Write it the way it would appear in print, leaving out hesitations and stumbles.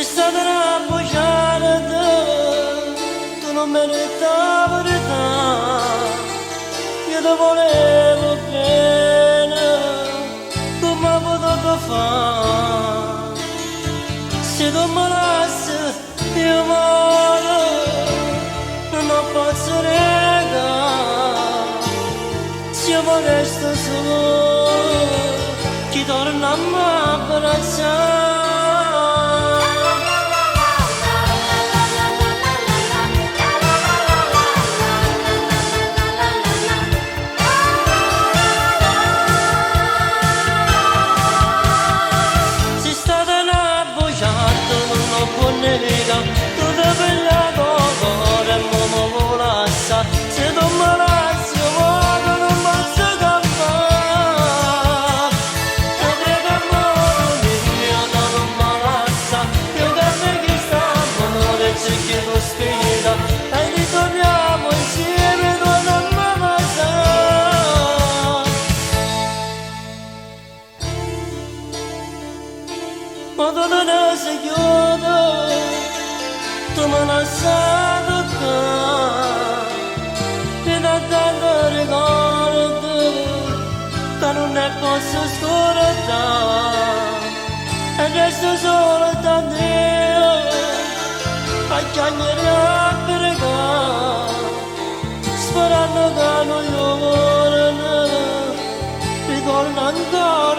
stata una bugiarda, tu non meritavi verità, io ti volevo bene, come ho potuto fare? Se tu mi lasci, io muoio, non posso negare, se io resto solo, chi torna a me abbracciare. Se non mi lasci muoio non posso campare, se vedo amore mio non mi lascia, io che me che sta amore c'è che lo spera, e ritorniamo insieme non mi basta. Ma tu non sei chiuso, tu mi hai lasciato qua. Che non ne posso scordare e resto solo da Dio a chiamare a pregare, sperando che non io ritorno ancora.